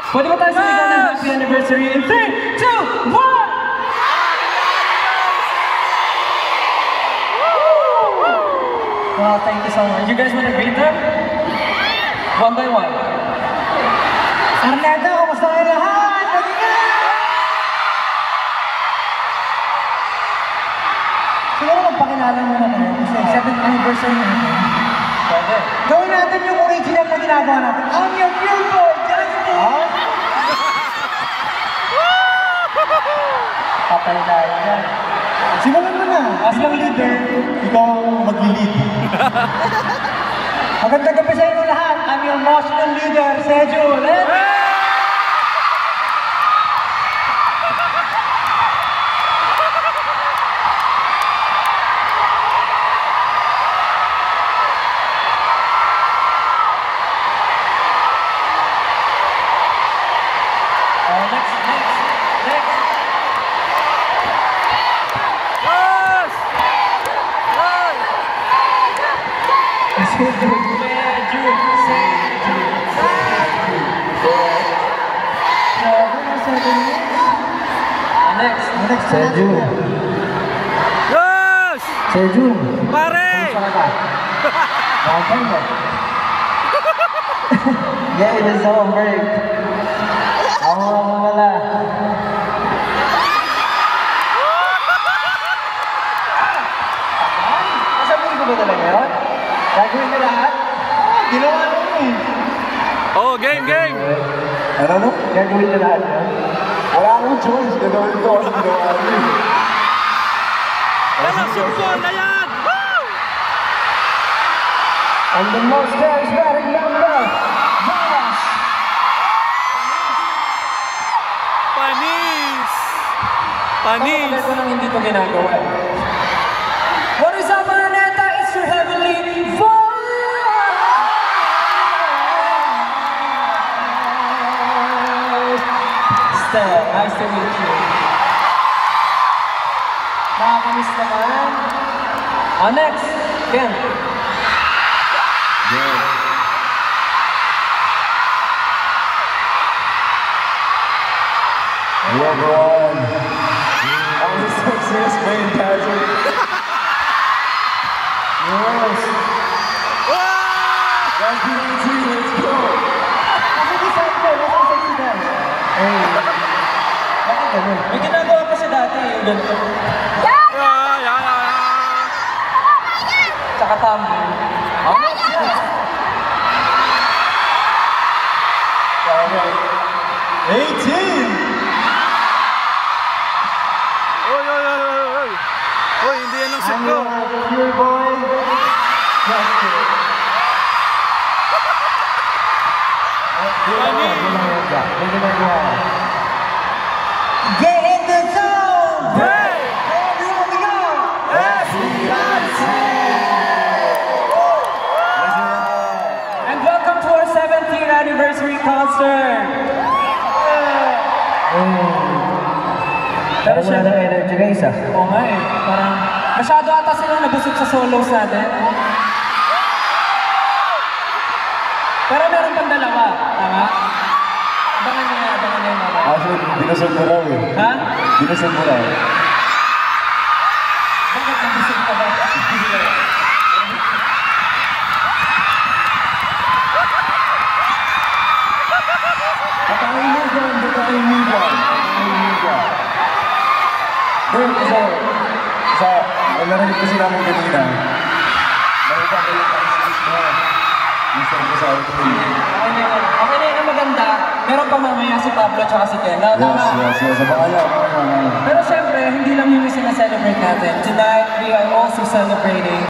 Pwede ba tayo sumigaw ng happy anniversary in 3, 2, 1! Wow, thank you so much. You guys wanna greet them? One by one. Arneta, kamusta kayo lahat? Siguro magpakilala mo na kayo kasi 7th anniversary natin. Pwede. Gawin natin yung original na ginagawa natin. I'm your pure boy, Justin! Patay tayo dyan. Simulan mo na. Bilang leader, ikaw mag-lead. Magandang gabi sa inyo lahat. I'm your emotional leader, Seju. Next, Seju. Yes! Seju. Pare! Okay mo. Yeah, it is home break. Ako wala. Kasabihin ko ba talaga yun? Gagawin na lahat? Ginawa mo eh. Oh, game! Ano? Gagawin na lahat yun? Wala akong choice. Gagawin ko kasi ginawa mo eh. Walang sumpon na yan! And the most charismatic member, Josh! Panis! Kapag ko nang hindi ko ginagawa. What is up, Arneta? It's your heavenly voice! Stella, nice to meet you. Nakakamiss naman. Next, Ken. Yeah. Hello everyone. I'm the sexiest main pageant. Yes. Let's go. May ginagawa pa siya dati yung ganito. Tsaka tumbling. Okay. 18. Oy, hindi yan ang I'm siko. your pure boy. Justin. Get in the zone! Hey! Everyone we go! And welcome to our 17th anniversary concert! Pero siya ng energy guys ah. Oo nga eh. Parang masyado ata silang nabusog sa solos natin. Pero meron pang dalawa. Tama? Abangan niya yung mga. Actually, binusog mo raw eh. Ha? Binusog mo raw. Bakit nabusog ka ba? Patayin mo dyan, patayin mo dyan. Bro, narinig kasi namin kanina. Nakita ko yung pang-stage mo. Minsan ko sa auto. Okay na yun ang maganda. Meron pa mamaya si Pablo at si Ken. Yes. Abakala. Pero syempre, hindi lang yung sina-celebrate natin. Tonight, we are also celebrating